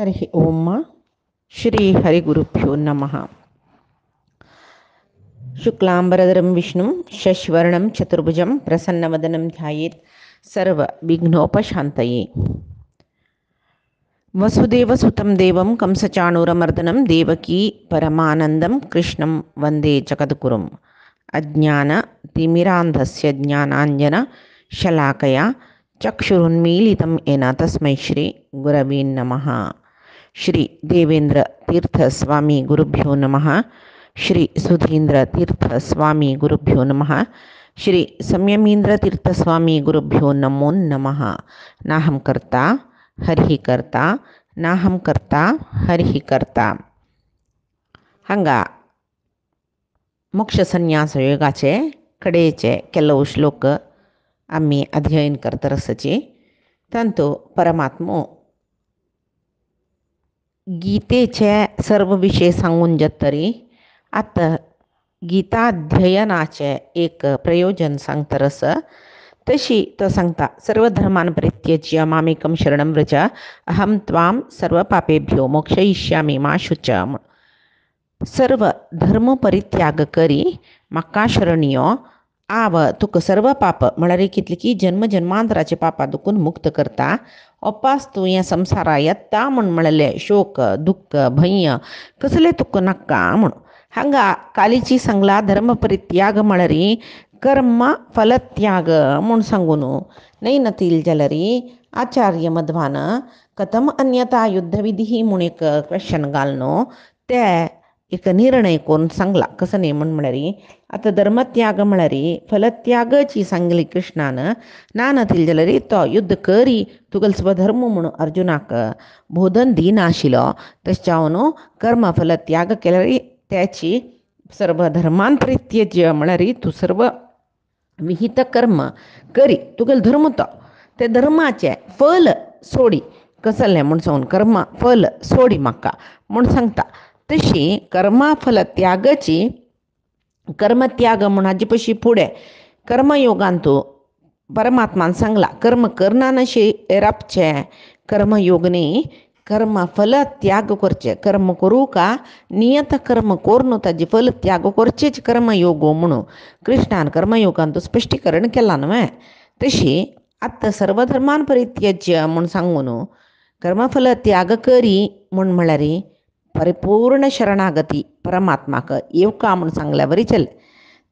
हरि ओम श्री हरिगुरुभ्यो नमः। शुक्लांबरधरं विष्णुं शशिवर्णं चतुर्भुजं प्रसन्नवदनं ध्यायेत् सर्वविघ्नोपशान्तये। वसुदेवसुतं देवं कंसचाणूरमर्दनं देवकी परमानन्दं कृष्णं वन्दे जगद्गुरुम्। अज्ञानतिमिरान्धस्य ज्ञानाञ्जनशलाकया चक्षुरुन्मीलितं येन तस्मै श्रीगुरवे नमः। श्री देवेंद्र तीर्थ स्वामी गुरुभ्यो नमः। श्री सुधींद्र तीर्थ स्वामी गुरुभ्यो नमः। श्री संयमींद्र तीर्थ स्वामी गुरुभ्यो नमो नमः। नाहं कर्ता हरिः कर्ता नाहं कर्ता हरिः कर्ता. हांगा मोक्ष संन्यास योगाचे कडेचे ಕೆಲವು ಶ್ಲೋಕ आम्ही अध्ययन करत आसाचे. तांतो परमात्मो गीतेचे सर्व विषय सांगून जातरी आता गीताध्ययनाचे एक प्रयोजन सांगतरस. तशी तो सांगता सर्व धर्मान परित्यज्य मामेकं शरणं व्रज अहं त्वां सर्व पापेभ्यो मोक्षयिष्यामि मा शुच. सर्व धर्म परित्याग करी म्हाका शरण यो आव तुका सर्व पाप म्हळ्यार कितले की जन्म जन्मांतराचे पापा दुखून मुक्त करता. ओपास तूं ह्या संवसारा येता म्हणले शोक दुःख भय कसले तुका नाका म्हण. हांगा कालीची सांगला धर्म परित्याग म्हळ्यार कर्म फलत्याग म्हूण सांगून नैनतील जाल्यारी आचार्य मध्वान कथम अन्यथा युद्धविधी म्हूण एक क्वेश्चन घालनो ते एक निर्णय करून सांगला. कसं नाही म्हळ्यार आता धर्मत्याग म्हळ्यार फलत्यागची सांगली कृष्णान नानतील जाल्यार तो युद्ध करी तुगेलो स्वधर्म म्हणून अर्जुनाक बोधन दिनाशिल्लो. तशें जावन कर्म फलत्याग केल्यार त्याची सर्व धर्मान परित्यज्य म्हळ्यार तूं सर्व विहित कर्म करी तुगेलो धर्म तो ते धर्माचे फल सोडी कसलें म्हूण सांगून कर्म फल सोडी म्हाका म्हूण सांगता. तशी कर्मा फल त्यागाची कर्मत्याग म्हूण हाजे पयशी फुडें कर्मयोगान तूं परमात्मान सांगला कर्म करना नशे रावचे कर्मयोग न्ही कर्म फल त्याग करचे. कर्म करूं का नियत कर्म कोरून ताजे फल त्याग करचेच कर्मयोग म्हणून कृष्णान कर्मयोगान तूं स्पश्टीकरण केलां न्हय. तशी आतां सर्व धर्मान परित्यज्य म्हूण सांगून कर्मफल त्याग करी म्हूण म्हळ्यार परिपूर्ण शरणागती परमात्माक येवका म्हूण सांगल्या बरी चल.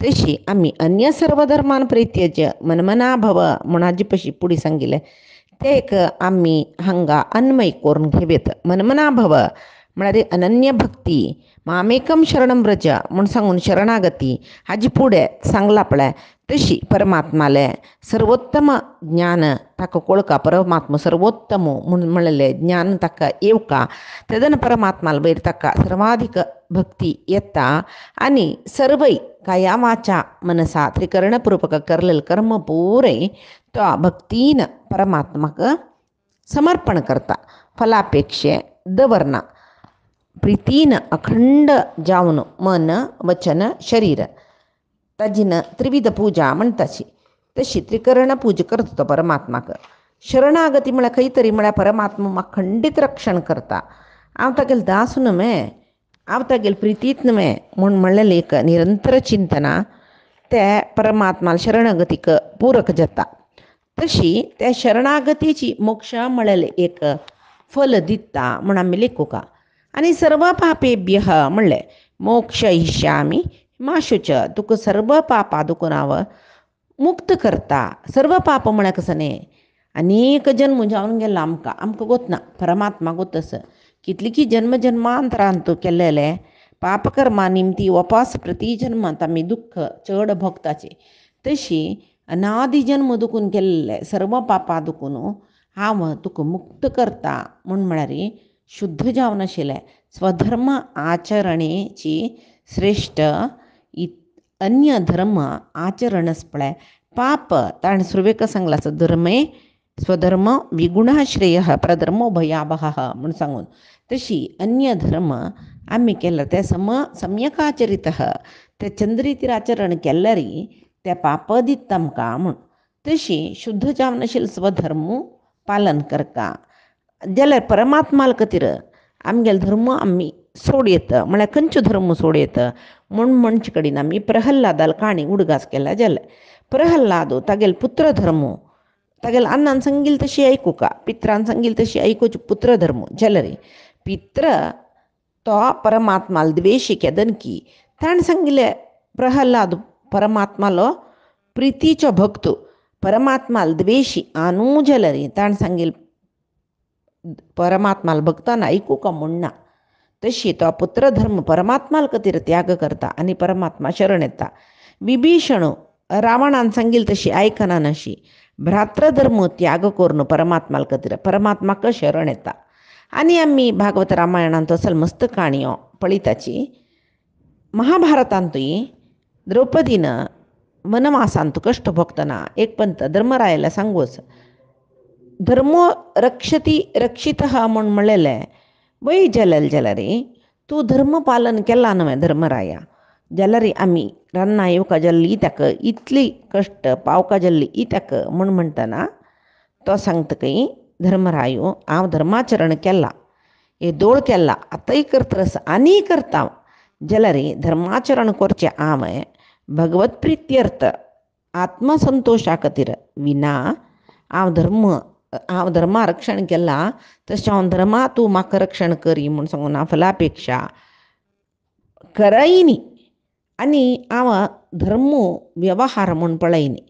तशी आमी अन्य सर्व धर्मान परित्यज्य मनमना भव म्हूण हाजे पयशी फुडें सांगिल्लें ते एक आमी हांगा अन्वय करून घेवेत. मनमना भव म्हळ्यार अनन्य भक्ती मामेकम शरणं व्रज म्हूण सांगून शरणागती हाजे फुडें सांगला पळय. तशी परमात्माले सर्वोत्तम ज्ञान ताका कळका परमात्मा सर्वोत्तम म्हूण म्हणलें ज्ञान ताका येवका तेदन परमात्माला वयर ताका सर्वाधिक भक्ती येता आनी सर्वय काया वाचा मनसा त्रिकरणपूर्वक करलेले कर्म पुरय तो भक्तीन परमात्माक समर्पण करता. फलापेक्षे दवरना प्रितीन अखंड जावन मन वचन शरीर ताजीन त्रिविध पूजा म्हणटाची. तशी त्रिकरण पूजा करता तो परमात्माक. शरणागती म्हळ्यार खंय तरी म्हळ्यार परमात्मा म्हाका खंडीत रक्षण करता. हांव तागेलो दास न्हय हांव तागेलो प्रितीत न्हय म्हूण म्हणलेलें एक निरंतर चिंतना ते परमात्मा शरणागतीक पूरक जाता. तशी त्या शरणागतीची मोक्ष म्हळ्यार एक फल दिता म्हूण आमी लेखुका. आनी सर्व पापेभ्य म्हणलें मोक्षयिष्यामी मा शुच तुका सर्व पापा दुखून हांव मुक्त करता. सर्व पाप म्हळ्यार कसं न्ही अनेक जन्म जावन गेलो आमकां गोतना परमात्मा गोतस कितली की जन्म जन्मांतरांत तूं केल्लेले पापकर्मा निमती वपास प्रति जन्मांत आमी दुख्ख चड भोगताचे. तशी अनादी जन्म दुखून केल्ले सर्व पापा दुखून हांव तुका मुक्त करता म्हूण म्हळ्यार शुद्ध जावन आशिल्लें स्वधर्म आचरणेची श्रेश्ठ अन्य धर्म आचरणस पळय पाप ताणें सुरवेक सांगला धर्मे स्वधर्म विगुण श्रेय प्रधर्मो भयावह म्हूण सांगून. तशी अन्य धर्म आमी केल्यार ते सम्यक आचरित ते चंद्रितीर आचरण केल्यार ते पाप दिता आमकां म्हूण. तशी शुद्ध जावन आशिल्लो स्वधर्म पालन करता जाल्यार परमात्माल खातीर आमगेलो धर्म आमी सोड येता म्हळ्यार खंयचो धर्म सोड येता म्हूण म्हणचे कडेन आमी प्रहल्लादाल काणी उडगास केला जाल्यार प्रहल्लादो तागेलो पुत्र धर्म तागेलो अन्नान सांगिल तशी आयकुका पित्रान सांगिल तशी आयकुची पुत्र धर्म जाल्यार पित्र तो परमात्माल द्वेशी केदन की ताणें सांगिल्लें प्रहल्लाद परमात्मालो प्रितीचो भक्त परमात्माल द्वेशी आनू जाल्यार ताणें सांगिल परमात्माल भक्तान आयकुका म्हणना तशी तो पुत्र धर्म परमात्माल खातीर त्याग करता आनी परमात्मा शरण येता विभीषण रावणान सांगिल तशी आयकना नशी भ्रातृधर्म त्याग करून परमात्माल खातीर परमात्माक शरण येता आनी आमी भागवत रामायणान तसल मस्त काणयो पळयताची महाभारतांतूय द्रौपदीन वनवासांत कश्ट भोगतना एक पंत धर्मरायाला सांगूस धर्म रक्षती रक्षितः म्हूण म्हणलेलें वय जाल्यार तूं धर्म पालन केलां न्हय धर्मराया जाल्यार आमी रान्ना येवका जाल्ली ताका इतली कश्ट पावका जाल्ली ही ताका म्हूण म्हणटना तो सांगतकय धर्मरायो हांव धर्माचरण केलां हे दोळ केला आतांय करतरस आनी करता जाल्यार धर्माचरण करचें हांवें भगवत प्रित्यर्थ आत्मसंतोशा खातीर विना हांव धर्मा रक्षण केलां तशें हांव धर्मा तूं म्हाका रक्षण करी म्हूण सांगून हांव फलापेक्षा करयनी आनी हांव धर्म वेवहार म्हूण पळयनी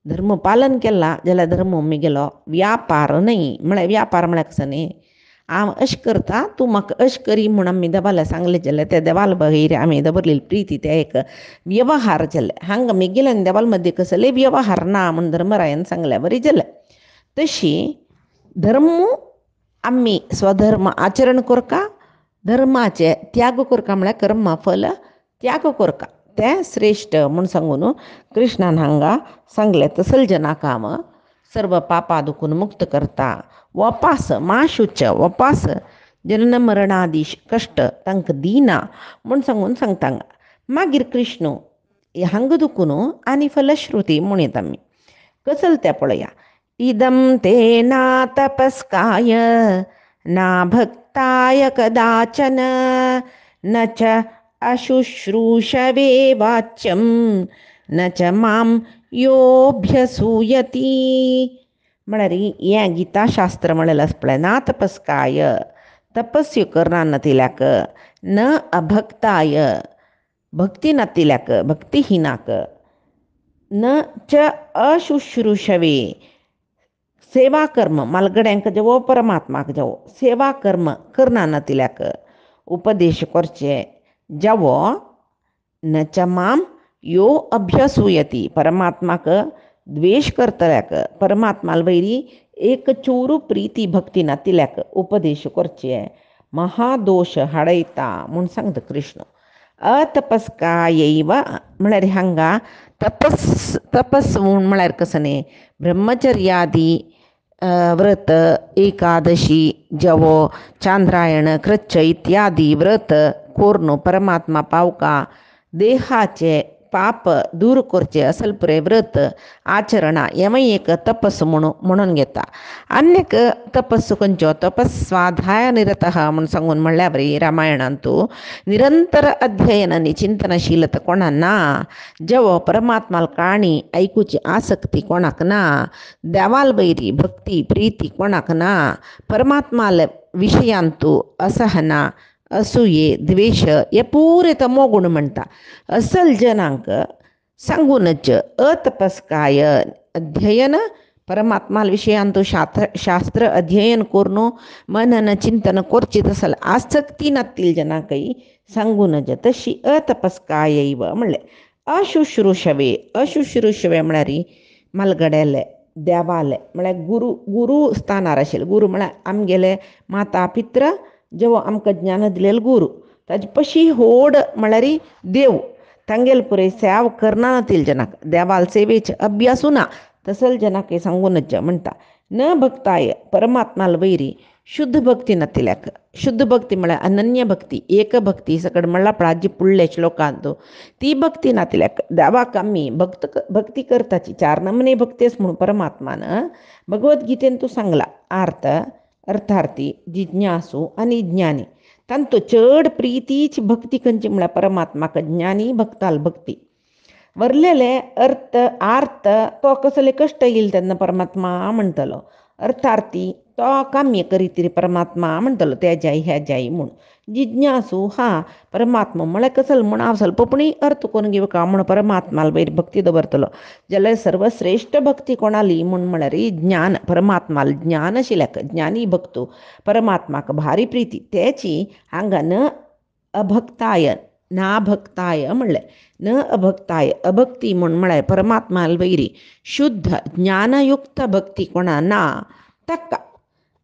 धर्म पालन केलां जाल्यार धर्म म्हगेलो व्यापार न्हय म्हळ्यार व्यापार म्हळ्यार कसो न्ही हांव अशें करता तूं म्हाका अशें करी म्हूण आमी देवाला सांगलें जाल्यार त्या देवाल बगैर आमी दवरलेली प्रिती ते एक व्यवहार जाले हांगा म्हगेले आनी देवाल मदीं कसले व्यवहार ना म्हूण धर्मरायान सांगलें बरें जालें तशी धर्म आमी स्वधर्म आचरण करता धर्माचे त्याग करता म्हळ्यार कर्म फल त्याग करता तें श्रेश्ठ म्हूण सांगून कृष्णान हांगा सांगलें तसल जनाक हांव सर्व पापा दुखून मुक्त करता वपास माशुच वपास जनन मरणादीश कश्ट तांकां दिना म्हूण सांगून सांगता मागीर कृष्ण हांगा दुखून आनी फलश्रुती म्हूण येता आमी कसल तें पळया इदं ते ना तपस्काय ना भक्ताय कदाचन न च अशुश्रूषवे वाच्यं न च मां योऽभ्यसूयति म्हळ्यार हें गीताशास्त्र म्हणलेलें आसा पळय ना तपस्काय तपस्यो करना नातिल्याक न अभक्ताय भक्ती नातिल्याक भक्तिहीनाक न च अशुश्रूषवे सेवा कर्म मालगड्यांक जेवो परमात्माक जेवो सेवा कर्म करना नातिल्याक उपदेश करचे जेवो न च मां यो अभ्यसूयती परमात्माक द्वेश करतल्याक परमात्माल वयरी एक चूरू प्रीती भक्ती नातिल्याक उपदेश करचे महादोश हाडयता म्हूण सांगता कृष्ण अतपस्कायैव म्हळ्यार हांगा तपस म्हळ्यार कसं न्ही ब्रह्मचर्यादी व्रत एकादशी जवो चांद्रायण कृच्छ इत्यादी व्रत कोरून परमात्मा पावका देहाचे पाप दूर करचे असल पुरे व्रत आचरणा हेवय एक तपस म्हणून घेता आनीक तपस्सु खंयच्यो तपस्वाध्याय निरतः म्हूण सांगून म्हणल्यार बरी रामायणांतू निरंतर अध्ययन आनी चिंतनशीलता कोणा ना जेवो परमात्माल काणी आयकुची आसक्ती कोणाक ना देवाल वयरी भक्ती प्रिती कोणाक ना परमात्माल विशयांतू असहना असूये द्वेष हे पुरे तमो गुण म्हणटा असल जनांक सांगूनच अतपस्काय अध्ययन परमात्माल विशयांतू शास्त्र अध्ययन करून मनन चिंतन करची तसल आसक्ती नातील जनाकय सांगूनच तशी अतपस्कायैव म्हणले अशुश्रूषवे म्हळ्यार मालगड्याले देवाले म्हळ्यार गुरू स्थानार आशिल्ले गुरू म्हळ्यार आमगेले माता पित्र जेवो आमकां ज्ञान दिलेलो गुरू ताजे पशी होड म्हळ्यार देव तांगेल पुरे सेवा करना नातील जनाक देवाल सेवेचे अभ्यासू ना तसल जनाक सांगूनच म्हणटा न भक्ताय परमात्माल वयरी शुद्ध भक्ती नातिल्याक शुद्ध भक्ती म्हळ्यार अनन्य भक्ती एक भक्ती सकड म्हणल्यार प्राजी पुडले श्लोकांत ती भक्ती नातिल्याक देवाक आमी भक्ती करताची 4 नमने भक्ती आसा म्हणून परमात्मान भगवत गीतेन तूं सांगला आर्थ अर्थार्थी जिज्ञासू आणि ज्ञानी तांतो चड प्रीतीची भक्ती खंयची म्हळ्यार परमात्माक ज्ञानी भक्ताल भक्ती वरलेले अर्थ आर्त तो कसले कष्ट येईल तेन्ना परमात्मा म्हणटलो अर्थार्थी तो काम्य करीत रे परमात्मा म्हणटलो त्या जाई ह्या जाई म्हूण जिज्ञासू हा परमात्मा म्हळ्यार कसलो म्हूण हांव स्वल्पपणी अर्थ करून घेवका म्हूण परमात्माल वयर भक्ती दवरतलो जाल्यार सर्वश्रेष्ठ भक्ती कोणाली म्हूण म्हळ्यार ज्ञान परमात्माल ज्ञान आशिल्ल्याक ज्ञानी भक्तो परमात्माक भारी प्रीती त्याची हांगा न अभक्ताय ना भक्ताय म्हणलें न अभक्ताय अभक्ती म्हूण म्हळ्यार परमात्माल वैरी शुद्ध ज्ञानयुक्त भक्ती कोणा ना ताका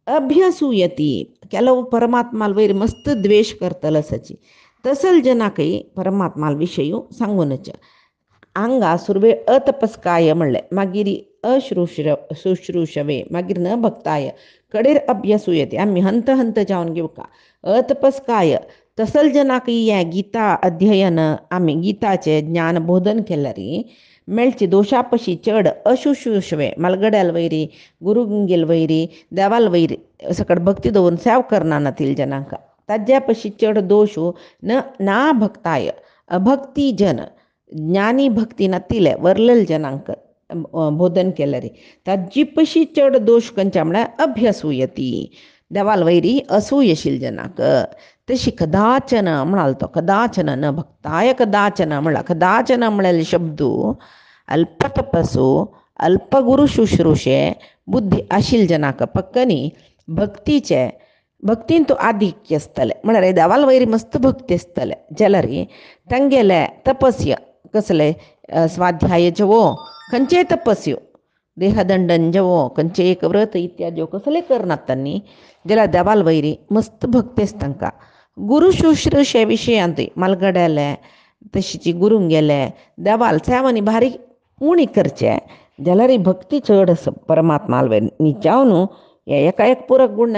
अभ्यसूयती ಕೆಲವು ಪರಮಾತ್ಮಾಲ್ ವೈರ್ ಮಸ್ತ್ ದ್ವೇಷ करतल ಅಸಚಿ तसल जनाकय परमात्माल विशयू सांगूनच हांगा सुरवे अतपस्काय म्हणलें मागीर शुश्रूषवे मागीर न भक्ताय कडेर अभ्यासूयते आमी हंत हंत जावन घेवका अतपस्काय तसल जनाक हें गीता अध्ययन आमी गीताचें ज्ञान बोधन केलें री मेळची दोशा पशी चड अशुशुशवे मलगड्याल वैरी गुरुगेल वैरी देवाल वैरी सकट भक्ती दवरून सेव करना नातील जनांक ताज्या पशी चड दोशू न ना भक्ताय अभक्ती जन ज्ञानी भक्ती नातिले वरलेल जनांक बोधन केलें रे ताजी पशी चड दोश खंयच्या म्हळ्यार अभ्यासूयती देवाल वैरी असूयशील जनाक तशी कदाचन म्हणाल तो कदाचन न भक्ताय कदाचन म्हणला कदाचन म्हळेले शब्दू अल्पतपसू अल्पगुरु शुश्रूषे बुद्धी आशिल जनाक पक्कनी भक्तीन तो आधिक्य आसतले म्हळ्यार देवाल वैरी मस्त भक्ती आसतले जाल्यार तांगेले तपस्य कसले स्वाध्याय जवो खंयचेय तपस्यो देहदंडन जवो खंयचे एक व्रत इत्यादी कसले करनात तांणी जाल्यार देवाल वैरी मस्त भक्ती आसता तांकां गुरु शुश्रूषे विशयांत मलगड्याले तशीची गुरूंक गेले देवाल सेवांनी भारी उणी करचे जाल्यार भक्ती चड आसा परमात्माल वयर न्हिचाव न्हू हे एका एक पुरक गुण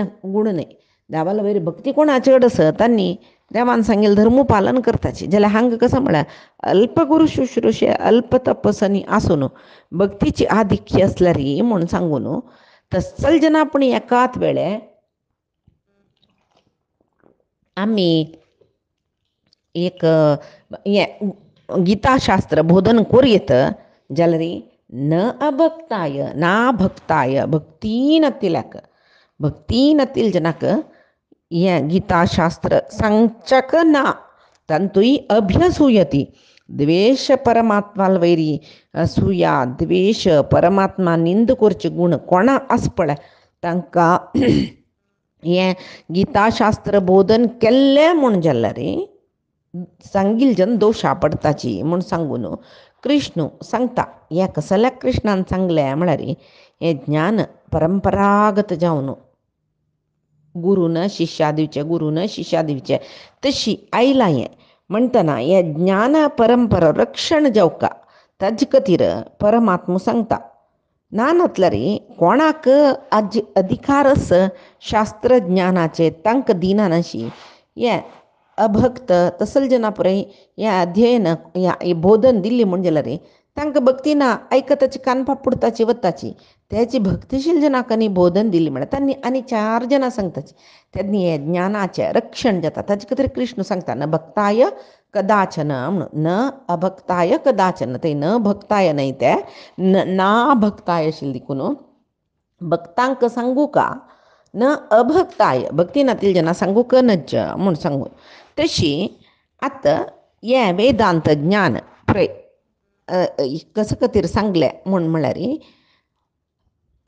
न्ही देवाल वयर भक्ती कोणा चड आसा तांणी देवान सांगेल धर्म पालन करताची जाल्यार हांगा कसं म्हळ्यार अल्पगुरू शुश्रूषे अल्प तपसनी आसून भक्तीची आधिक्य आसल्यार म्हूण सांगून तसल जना पूण एकाच वेळे आमी एक हें गीताशास्त्र बोधन करीत जाल्यार न अभक्ताय ना भक्ताय भक्ती नातिल जनाक हें गीताशास्त्र सांगच्याक ना तांतूय अभ्यसूयती द्वेष परमात्माल वैरी असूया द्वेष परमात्मा निंद करचे गुण कोणा आस पळय तांकां हें गीताशास्त्र बोधन केल्लें म्हूण जाल्यार सांगिल जन दोशा पडताची म्हूण सांगून कृष्ण सांगता हें कसल्याक कृष्णान सांगलें म्हळ्यार हें ज्ञान परंपरागत जावन गुरून शिश्या दिवचें तशी आयलां हें म्हणटना हें ज्ञान परंपरा रक्षण जावका ताजे खातीर परमात्मा सांगता ना नातल्यार कोणाक अधिकार आस शास्त्र ज्ञानाचे तांकां दिना नाशी हें अभक्त तसल जना पुराय हें अध्ययन हें बोधन दिल्ली म्हूण जाल्यार तांकां भक्ती ना आयकताची कानपा पुडताची वताची त्याची भक्तीशील जनाक न्ही बोधन दिल्ली म्हळ्यार तांणी आनी 4 जाणां सांगताची त्यांनी हें ज्ञानाचें रक्षण जाता ताजे खातीर कृष्ण सांगता न भक्ताय कदाचन म्हणून न अभक्ताय कदाचन थंय न भक्ताय न्हय ते ना भक्ताय आशिल्ली देखून भक्तांक सांगू का न अभक्ताय भक्ती नातील जना सांगू क नज म्हूण सांगून तशी आतां हें वेदांत ज्ञान पळय कशे खातीर सांगलें म्हूण म्हळ्यार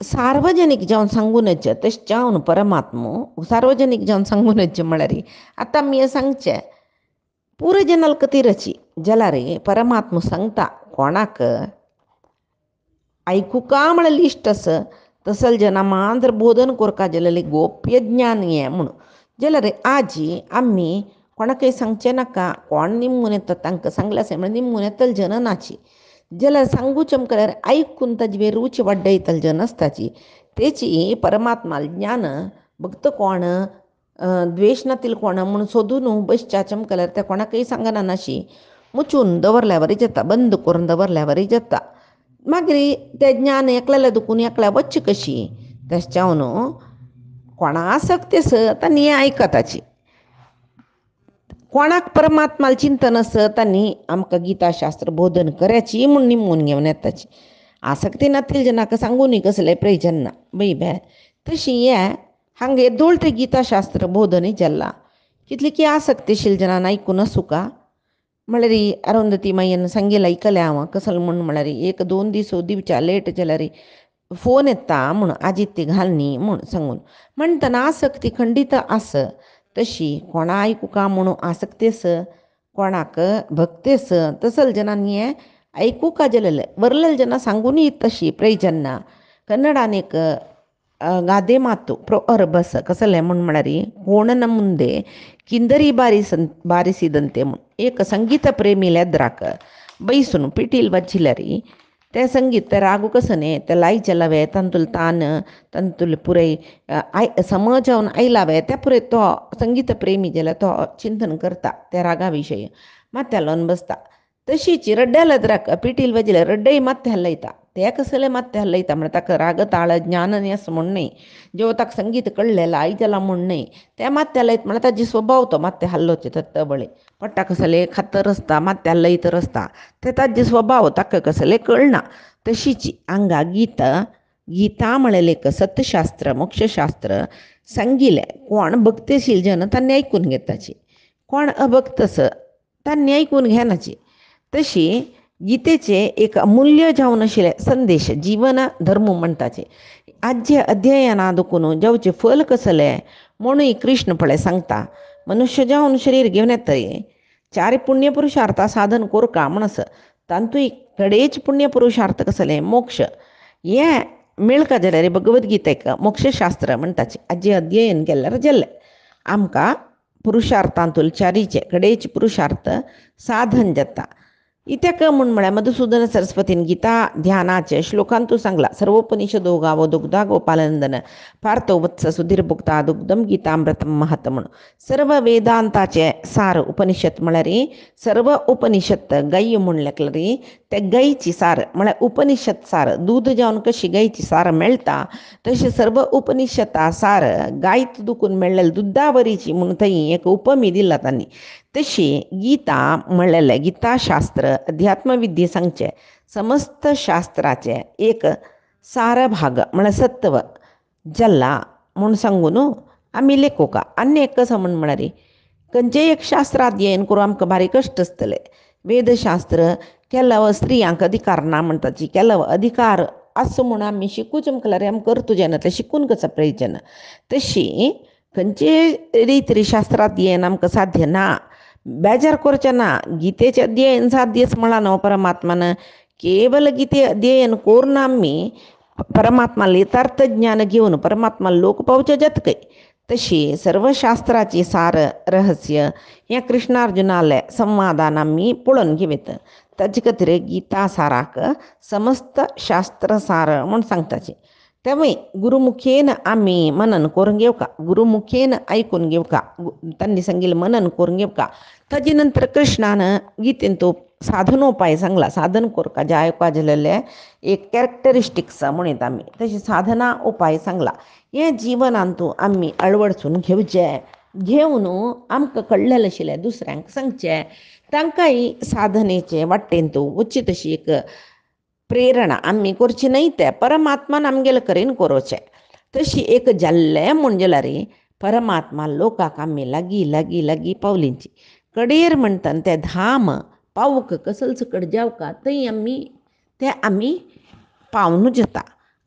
सार्वजनीक जावन सांगूनच तशें जावन परमात्मा सार्वजनीक जावन सांगूनच म्हळ्यार आतां आमी हें सांगचें पुरो जनाल खातीरची जाल्यार परमात्मा सांगता कोणाक आयकुका म्हळ्यार लिस्ट आसा तसल जना मात्र बोधन करता जाल्यार गोप्य ज्ञान हें म्हणून जाल्यार आजी आमी कोणाकय सांगचें नाका कोण निमून येता तांकां सांगलें आसा म्हळ्यार निमून येतल जन नाची जाल्यार सांगूचें म्हळ्यार आयकून ताजे वेर रुची वाडयतल जन आसताची तेची परमात्मा ज्ञान भक्त कोण द्वेष नातील कोण म्हूण सोदून बसच्याचें केल्यार तें कोणाकय सांगना नाशी मुचून दवरल्यावरय जाता बंद करून दवरल्यावरय जाता मागीर तें ज्ञान एकल्याल्या दुखून एकल्या वच्ची कशी तशें जावन कोणा आसक्तीस त्यांनी ऐकताची, कोणाक परमात्माला चिंतन अस त्यांनी आमकां गीताशास्त्र बोधन करायची म्हणून निमून घेऊन येताची. आसक्ती नातील जनाक सांगून कसले प्रयोजन ना बाई भे. तशी ये हांगे दोळते गीताशास्त्र बोधन जल्ला कितली की आसक्तीशील जनान ऐकून असू का म्हळ्यार अरुंधती मायन सांगेला ऐकले हांव कसल म्हण म्हळ्यार 1-2 दीस दिवच्या लेट जाल्यार फोन येता म्हूण आजित्य घालनी म्हूण सांगून म्हणटना आसक्ती खंडीत आस. तशी कोणा ऐकू का म्हणून आसक्तेस कोणाक भक्तेस तसल जनांनी ऐकू का जलेल बरलेल जना सांगून तशी प्रयोजन ना. ಕನ್ನಡಾನ ಗಾದೆ ಮಾತು ಪ್ರೊರ್ಬಸ್ ಕಸಲೆ ಮುಣ್ಮಳರಿ ಕೋಣನ ಮುಂದೆ ಕಿಂದರಿ ಬಾರಿಸಿದಂತೆ ಏಕ ಸಂಗೀತ ಪ್ರೇಮಿಲೆದ್ರಾಕ ಬೈಸುನು ಪಿಟೀಲ್ ಬಜ್ಜಿಲರಿ ते संगीत ते रागू कसं नाही ते लाई चलावे तंतुल तान तंतुल पुरे समज जावन आयलावे त्या पुरे तो संगीत प्रेमी जेला तो चिंतन करता त्या रागाविषयी ಮತ್ತೆ ಅಲ್ಲೊಂದು बसता. तशीच रड्ड्यालद्राक पिटील बजिले रड्डई ಮತ್ತೆ हल्लयता ते कसले ಮತ್ತೆ हल्लयता म्हणजे ताका राग ताळ ज्ञान असं म्हण नाही. जेव्हा ताका संगीत कळलेला आयजला म्हण नाही ते ಮತ್ತೆ हल्लयत म्हणजे ताजी स्वभाव तो ಮತ್ತೆ हल्लोचे तत्त बळे पट्टा कसले खातर असता ಮತ್ತೆ हल्लयत रसता ते ताजी स्वभाव ताका कसले कळना. तशीच हांगा गीता म्हळेले एक सत्यशास्त्र मोक्षशास्त्र सांगिले कोण भक्तीशील जन तांणी ऐकून घेताची, कोण अभक्तस तांणी ऐकून घेनाची. तशी गीतेचे एक अमूल्य जावन आशिल्ले संदेश जीवन धर्म म्हणटाचे आज्य अध्ययना दुखून जावचे फल कसले म्हणून कृष्ण फळे सांगता. मनुष्य जावन शरीर घेवन येतरी 4 पुण्यपुरुषार्थ साधन कोर का म्हणस तांतूय कडेच पुण्यपुरुषार्थ कसले मोक्ष हे मेळका जाल्यार भगवद्गीतेक मोक्षशास्त्र म्हणटाचे आजी अध्ययन केल्यार जल्ले आमकां पुरुषार्थांतूल 4चे कडेच पुरुषार्थ साधन जाता. इत्याक म्हूण म्हळ्यार मधुसूदन सरस्वतीन गीता ध्यानाचे श्लोकांतू सांगला. सर्वोपनिषदो गावो दुग्धा गोपालनंदन पार्थो वत्स सुधीर भुक्ता दुग्धम गीतामृतम महत म्हूण सर्व वेदांताचे सार उपनिषद म्हळ्यार सर्व उपनिषद गाय म्हणलें री ते गायची सार म्हळ्यार उपनिषद सार दूध जावन कशी गायची सार मेळटा तशी सर्व उपनिषदा सार गायत दुखून मेळ्ळेले दुधावरीची म्हणून थंय एक उपमी दिला तांणी. तशी गीता म्हणलेले गीताशास्त्र अध्यात्मविद्ये सांगचे समस्त शास्त्राचे एक सार भाग म्हळ्यार सत्व जल्ला म्हूण सांगून आमी लेखोका आनी एक कसं म्हळ्यार खंयचेय एक शास्त्र अध्ययन करूं आमकां भारी कश्ट आसतले. वेदशास्त्र केलो स्त्रियांक अधिकार ना म्हणटाची केलो अधिकार असं म्हूण आमी शिकूच म्हळ्यार आमी करतुजें ना ते शिकून कसं प्रयोजन. तशी खंयचेय रीत शास्त्र अध्ययन आमकां साध्य ना बेजार करचें ना. गीतेचें अध्ययन साध्यच म्हणला न्हू परमात्मान केवल गीते अध्ययन करून आमी परमात्मा यथार्थ ज्ञान घेवन परमात्मा लोक पावचे जतकय. तशी सर्व शास्त्राची सार रहस्य हें कृष्णार्जुनाले संवादान आमी पळोवन घेवेत. ताजे खातीर गीता साराक समस्त शास्त्र सार म्हूण सांगताची. तेवूय गुरुमुखेन आमी मनन करून घेवका, गुरुमुखेन ऐकून घेवका, तांणी सांगिल्लें मनन करून घेवका. ताजे नंतर कृष्णान गीतेन तो साधनोपाय सांगला. साधन करका जे आयवपा जालेले एक कॅरेक्टरिस्टिक्स म्हणीत आमी तशी साधना उपाय सांगला. हें जिवनांतू आमी अळवडसून घेवचें, घेवन आमकां कळलेलें आशिल्लें दुसऱ्यांक सांगचें, तांकांय साधनेचे वाटेन तूं वच्ची तशी एक प्रेरणा आमी करची न्हय ते परमात्मान आमगेले करीन करोवचें. तशी एक जाल्लें म्हणजे जाल्यार परमात्मा लोकाक आमी लागीं लागीं लागीं पावलींची कडेर म्हणटान ते धाम पावूक कसल सकट जावका थंय आमी पावनूच जाता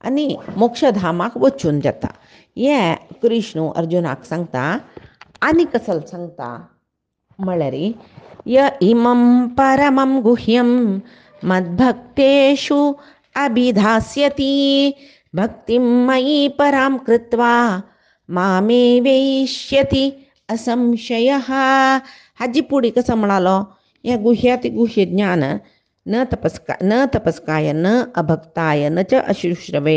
आनी मोक्षधामाक वचून जाता. हें कृष्ण अर्जुनाक सांगता. आनी कसल सांगता म्हळ्यार य इमं परमं गुह्यं मद्भक्तेषु अभिधास्यति भक्तिं मयि परां कृत्वा मामे वेश्यति असंशयः. हाजी पुढे कसं म्हणालो हे गुह्याति गुह्य ज्ञान न तपस्काय न अभक्ताय न च अशुश्रवे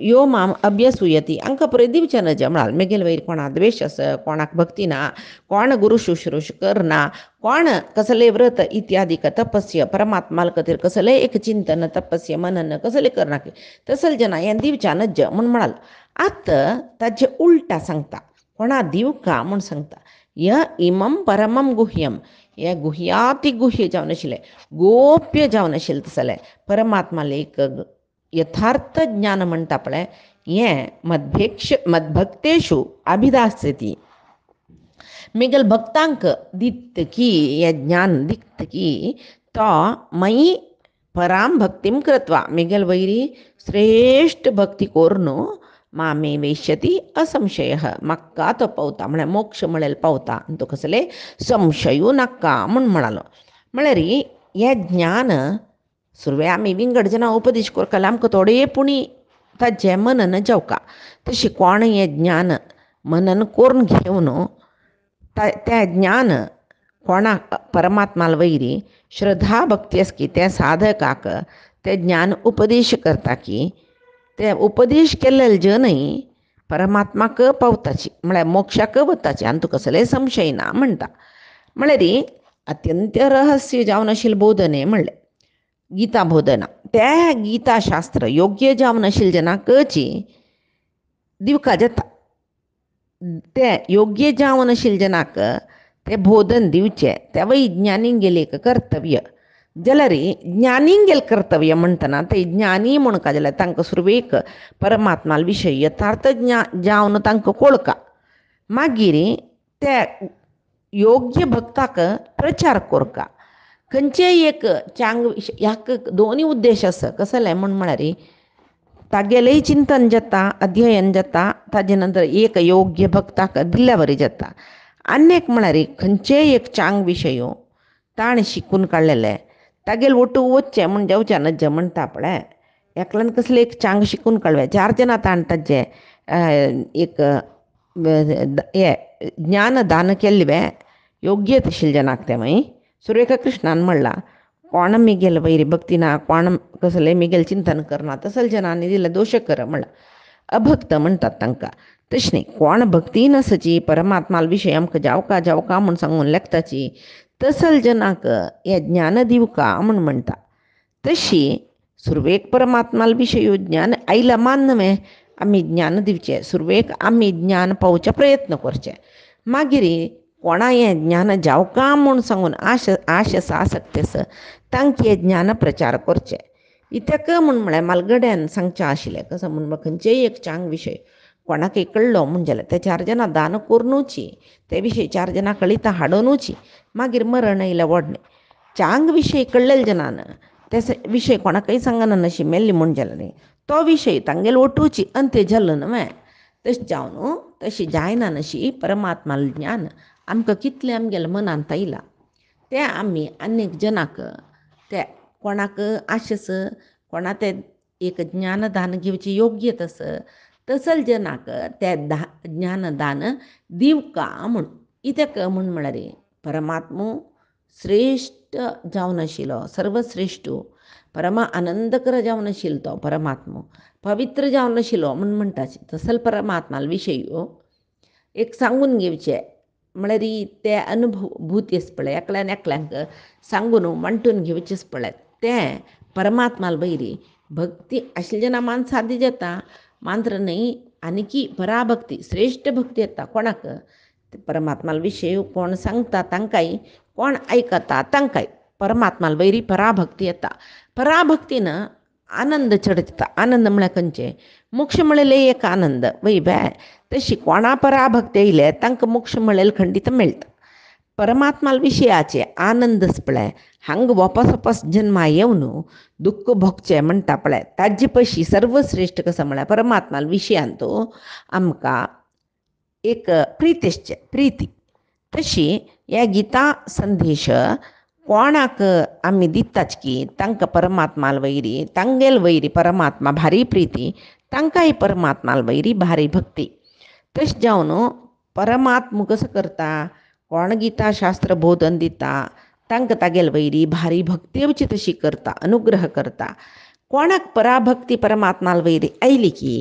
यो माम अभ्यसूयती हांकां पळय दिवचें न्हय जें म्हणाल मेगेल वयर कोणा द्वेश आसा कोणाक भक्ती ना कोण गुरू शुश्रूश करना कोण कसले व्रत इत्यादी तपस्य परमात्माल खातीर कसले एक चिंतन तपस्य मनन कसले करना तसल जना हें दिवच्या नज म्हूण म्हणाल आतां ताजे उलटा सांगता कोणा दिवका म्हूण सांगता य इमम परमम गुह्यम हें गुह्याती गुह्य जावन आशिल्लें गोप्य जावन आशिल्लें तसलें परमात्माले एक यथार्थ ज्ञान म्हणटा पळय हें मदभक्तेषु अभिदास्यती मेगल भक्तांक दितकी हें ज्ञान दितकी तो मयी पराम भक्तीम कृत्वा मेगल वैरी श्रेष्ठ भक्ती कोरून मामे वेश्यती असंशय म्हाका तो पावता म्हळ्यार मोक्ष म्हळ्यार पावता आनी तो कसले संशयू नाका म्हूण म्हणालो म्हळ्यार हें ज्ञान सुरवें आमी विंगड जना उपदेश करताले आमकां थोडे पुणी ताजें मनन जावका तशें कोण हें ज्ञान मनन करून घेवन तें ज्ञान कोणाक परमात्माल वयरी श्रद्धा भक्ती आसा की त्या साधकाक तें ज्ञान उपदेश करता की ते उपदेश केल्ले जनय परमात्माक पावताची म्हळ्यार मोक्षाक वताची आनी तुका कसलेय संशय ना म्हणटा म्हळ्यार अत्यंत रहस्य जावन आशिल्लें बोधने म्हणलें गीता बोधना त्या गीता शास्त्र योग्य जावन आशिल्ले जनाकची दिवका जाता ते योग्य जावन आशिल्ले जनाक ते बोधन दिवचें ते वैज्ञानीक गेले एक कर्तव्य जाल्यार ज्ञानीक गेल कर्तव्य म्हणटना ते ज्ञानी म्हणका जाल्यार तांकां सुरवेक परमात्मा विशयी यथार्थ जावन तांकां कळका मागीर ते योग्य भक्ताक प्रचार करका खंयचेय एक चांग ह्याक दोनूय उद्देश आसा कसले म्हळ्यार तागेलेय चिंतन जाता अध्ययन जाता ताजे नंतर एक योग्य भक्ताक दिल्ल्या बरी जाता आनी एक म्हळ्यार खंयचेय एक चांग विशयो ताण शिकून काडलेले तागेल वटू वचचें म्हण जावचें नज म्हणटा पळय एकल्यान कसलें एक चांग शिकून काडलें 4 जना ताण ताजें एक हें ज्ञान दान केल्लें योग्य आशिल्ले जनाक तें मागीर सुरेखा कृष्णान म्हणलां कोण मिगेल वैरी भक्ती ना कोण कसलें मिगेल चिंतन करना तसले जनांनी दिलें दोश कर म्हणलां अभक्त म्हणटात तांकां तशें न्ही कोण भक्ती नसची परमात्मा विशयी आमकां जावका म्हूण सांगून लेखताची तसल जनाक हें ज्ञान दिवका म्हूण म्हणटा तशी सुरवेक परमात्मा विशयी ज्ञान आयला मान्नवें आमी ज्ञान दिवचें सुरवेक आमी ज्ञान पावचे प्रयत्न करचे मागीर कोणा हें ज्ञान जावका म्हूण सांगून आश आसक्त आसा तांकां हें ज्ञान प्रचार करचें इतक म्हूण म्हळ्यार मालगड्यान सांगचें आशिल्लें कसो म्हूण खंयचेय एक चांग विशय कोणाकय कळ्ळो म्हणजे जाल्यार ते 4 जना दान करूनची ते विशयी 4 जना कळिता हाडूनची मागीर मरण येयलें व्हडणें चांग विशय कळ्ळेले जनान ते विशय कोणाकय सांगना नशी मेल्ली म्हूण जाल्यार तो विशय तांगेल वटूची अंत्य जाल्लो न्हय तशें जावन तशी जायना नशी परमात्मा ज्ञान आमकां कितलें आमगेल्या मनांत आयलां तें आमी आनीक जनाक ते कोणाक आशस कोणा ते एक ज्ञानदान घेवची योग्यत आसा तसल जनाक ते ज्ञानदान दिवका म्हूण इतक म्हूण म्हळ्यार परमात्मो श्रेश्ठ जावन आशिल्लो सर्वश्रेश्ठ परमा आनंदकर जावन आशिल्लो तो परमात्मो पवित्र जावन आशिल्लो म्हूण म्हणटाचे तसल परमात्मा विशयी एक सांगून घेवचें म्हळ्यार ते अनुभूती आसा पळय एकल्यांक सांगून मांडून घेवचेच पळय तें परमात्मा वयरी भक्ती आशिल्ले जेन्ना मान साध्य जाता मात्र न्ही आनीकी पराभक्ती श्रेश्ठ भक्ती येता कोणाक परमात्मा विशयी कोण सांगता तांकांय कोण आयकता तांकांय परमात्मा वयरी पराभक्ती येता पराभक्तीन आनंद चडटा आनंद म्हळ्यार खंयचे मोक्ष म्हळ्यार एक आनंद वय बाय तशी कोणा पराभक्ती येयले तांकां मोक्ष म्हळ्यार खंडीत मेळटा परमात्मा विशयाचे आनंदच पळय हांगा वपास जन्मा येवन दुख्ख भोगचें म्हणटा पळय ताजे पयशी सर्वश्रेश्ठ कसो म्हळ्यार परमात्मा विशयांत आमकां एक प्रीती तशी ह्या गीता संदेश कोणाक आमी दिताच की तांकां परमात्मा वयरी तांगेल वयरी परमात्मा भारी प्रिती तांकांय परमात्मा वयरी भारी भक्ती तशें जावन परमात्मा कसो करता कोण गीता शास्त्र बोधन दिता तांकां तागेल वैरी भारी भक्ती येवची तशी करता, अनुग्रह करता. कोणाक पराभक्ती परमात्माल वैरी आयली की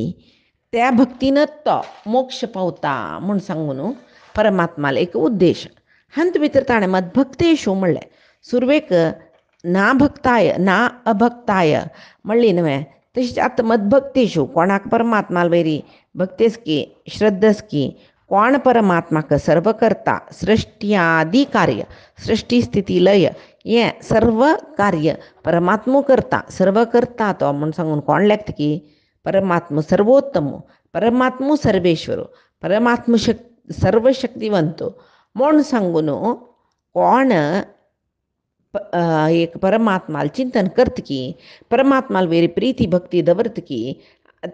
त्या भक्तीनच तो मोक्ष पावता म्हूण सांगून परमात्माला एक उद्देश. हंत भितर ताणें मदभक्तेशू म्हणलें. सुरवेक ना भक्ताय ना अभक्ताय म्हणली न्हय, तशीच आतां मदभक्तेशू कोणाक परमात्माल वैरी भक्तेस की श्रद्धस की कोण परमात्माक सर्व करता, सृश्ट्यादी कार्य, सृष्टी स्थिती लय हें सर्व कार्य परमात्मो करता, सर्व करता तो म्हूण सांगून कोण लेखता की परमात्म सर्वोत्तम, परमात्मो सर्वेश्वर, परमात्म सर्वशक्तिवंत म्हूण सांगून कोण एक परमात्माल चिंतन करता की परमात्माल वेरी प्रीती भक्ती दवरता की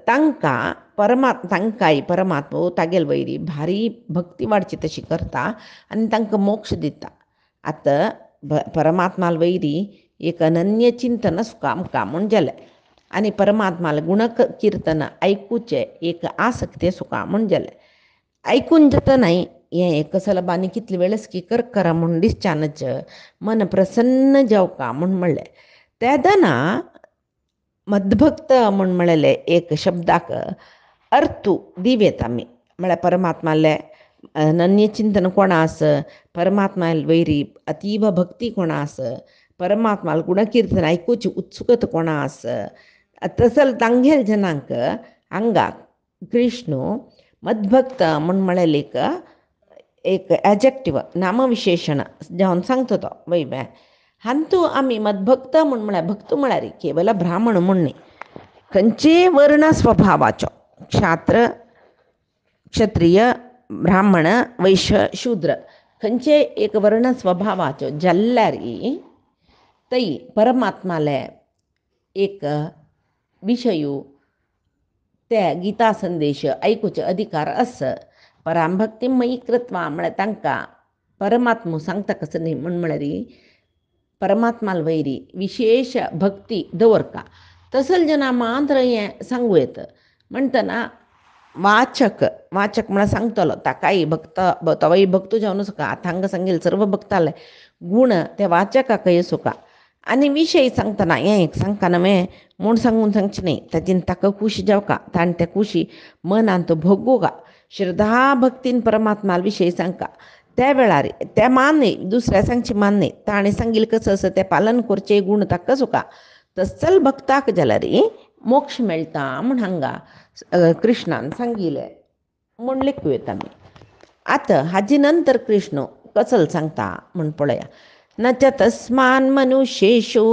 तांकांय परमात्मो तागेल वैरी भारी भक्ती वाडची तशी करता आनी तांकां मोक्ष दिता. आतां परमात्माल वैरी एक अनन्य चिंतन सुका आमकां म्हूण जालें आनी परमात्माल गुण किर्तन आयकुचें एक आसक्ती सुका म्हूण जालें. आयकून जातनाय हें एक सलबांनी कितले वेळेस की करा म्हूण दिसच्यानच मन प्रसन्न जावका म्हूण म्हणलें. तेदना मदभक्त म्हूण म्हणलेले एक शब्दाक अर्थू दिवेत आमी. म्हळ्यार परमात्माले अनन्य चिंतन कोणा आस, परमात्माल वैरी अतीव भक्ती कोणा आस, परमात्माल गुणकिर्तन आयकुची उत्सुकता कोणा आस, तसल तांगेल जनांक हांगा कृष्ण मदभक्त म्हूण म्हणलेले एक एजेक्टीव नामविशेशण जावन सांगता तो वैव्या. हांतू आमी मदभक्त म्हूण म्हळ्यार भक्त म्हळ्यार केवल ब्राह्मण म्हूण न्ही, खंयचेय वर्ण स्वभावाचो क्षात्र क्षत्रिय ब्राह्मण वैश्य शूद्र खंयचेय एक वर्ण स्वभावाचो जाल्ल्यार थंय परमात्माले एक विशयू ते गीता संदेश आयकुचे अधिकार आस. पराभक्ती मयी कृत्वा म्हळ्यार तांकां परमात्मो सांगता कसो न्ही म्हूण म्हळ्यार परमात्माल वैरी विशेष भक्ती दवरका. तसल जना मात्र हें सांगू येता म्हणटना वाचक म्हळ्यार सांगतलो ताकाय भक्त तोय भक्त जावन सुका. आतां हांगा सांगेल सर्व भक्ताले गूण ते वाचकाकय सुका. आनी विशय सांगतना हें एक सांगता नवें म्हूण सांगून सांगचें न्ही, तातूंत ताका खुशी जावका, ताणें तें खुशी मनांत भोगूगा. श्रद्धा भक्तीन परमात्माल विशय सांगता त्या वेळार तें मान्य दुसऱ्या सांगचें मान्य ताणें सांगिल्लें कसं आसा तें पालन करचें गूण ताका सुका. तसल भक्ताक जाल्यार मोक्ष मेळटा म्हूण हांगा कृष्णान सांगिल्लें म्हूण लेखूं येता आमी. आतां हाजे नंतर कृष्ण कसल सांगता म्हूण पळया. न च तस्मान् मनुष्येषु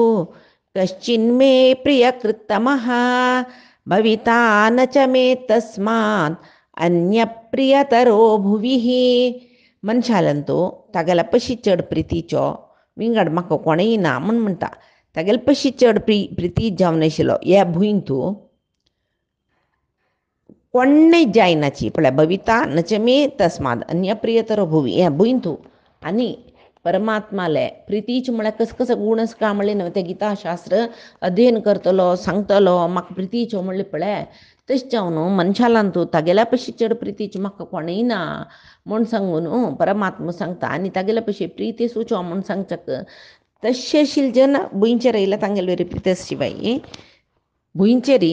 कश्चिन्मे प्रियकृत्तमः भविता न च मे तस्मात् अन्यप्रियतरो भुविः. मनशालंतू तागेल्या पशी चड प्रितीचो विंगड म्हाका कोणय ना म्हूण म्हणटा. तागेले पशी चड प्रिती जावन आशिल्लो ह्या भुंयतू कोणय जायनाची पळय. भविता न च मे तस्माद अन्यप्रियतरो भुवी ह्या भुंयतू आनी परमात्माले प्रितीचे म्हळ्यार कस कसो गूण आसा म्हणलें न्हय. तें गिता शास्त्र अध्ययन करतलो सांगतलो म्हाका प्रितीच्यो म्हणलें पळय. तशें जावन मनशालांतू तागेल्या पशी चड प्रितीचे म्हाका कोणय ना म्हूण सांगून परमात्मा सांगता. आनी तागेल्या पशी प्रिती सुचो म्हूण सांगचक तशें आशिल्ले जन भुंयचेर येयला तांगेले वरी प्रिती शिवाय भुंयचेर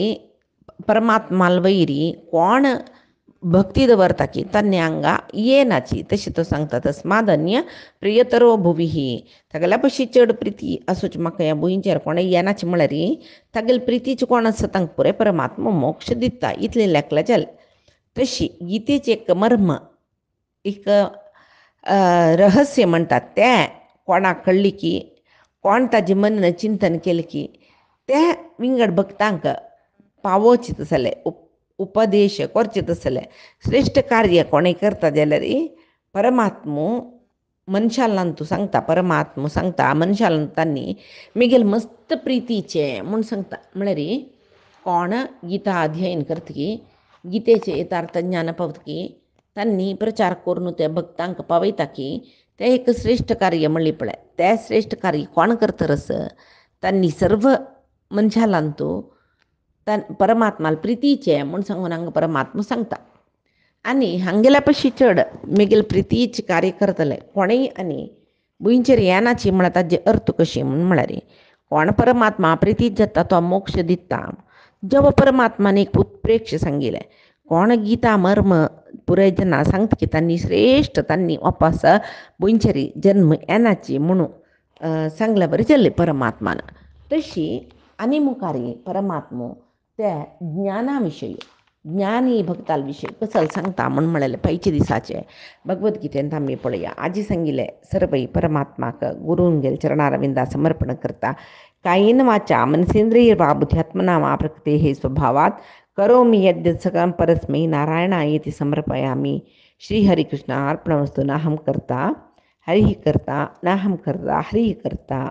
परमात्माल वैरी कोण भक्ती दवरता की तन्ने हांगा येनाची तशें तो सांगता. तस्माद अन्य प्रियतरो भुवीः. तागेल्या पशी चड प्रिती आसूच म्हाका ह्या भुंयचेर कोणय येनाची म्हळ्यार तागेले प्रितीचे कोण आसा तांकां पुराय परमात्मा मोक्ष दिता इतलें लेखलें जालें. तशी गीतेचें एक मर्म एक रहस्य म्हणटात तें कोणाक कळ्ळी की कोण ताजें मन चिंतन केलें की तें विंगड भक्तांक पावोवचें तसलें उपदेश करचें तसलें श्रेश्ठ कार्य कोणें करता जाल्यार परमात्मो मनशालांतू सांगता. परमात्मा सांगता मनशालांतांनी मिगेल मस्त प्रितीचें म्हूण सांगता. म्हळ्यार कोण गीता अध्ययन करता की गीतेचें यथार्थ ज्ञान पावता की तांणी प्रचार करून त्या भक्तांक पावयता की तें एक श्रेश्ठ कार्य म्हणलें पळय. तें श्रेश्ठ कार्य कोण करता रस तांणी सर्व मनशालांतू परमात्माल प्रितीचें म्हूण सांगून हांगा परमात्मा सांगता. आनी हांगेल्या पशी चड मिगेल प्रितीचें कार्य करतले कोणय आनी बुंचर यानाची म्हणता जे अर्थ कशी म्हणून म्हणाले कोण परमात्मा प्रीतीत जाता तो मोक्ष दिता जेव्हा परमात्माने एक उत्प्रेक्ष सांगितलंय कोण गीता मर्म पुरे जना सांगत की त्यांनी श्रेष्ठ त्यांनी वापस बुंचरी जन्म येण्याची म्हणून सांगल्या बरं चल्ले परमात्मानं तशी आणि मुखारी परमात्मो त्या ज्ञानाविषयी ज्ञानी भक्तालविषयी कसं सांगता म्हणून म्हणाले पैचे दिसाचे भगवद्गीतेत आम्ही पळूया आजी सांगितले सर्वई परमात्माक गुरुंगेल चरणारविंदा समर्पण करता कायीन वाचा मनसेंद्रिय बाबुध्यात्मना मा प्रकृते हे स्वभावात करोमी यद्य सकम परस्मै नारायणा येथे समर्पयामी श्री हरिकृष्ण अर्पणवस्तू नाहम करता हरिही करता नाहम करता हरिही करता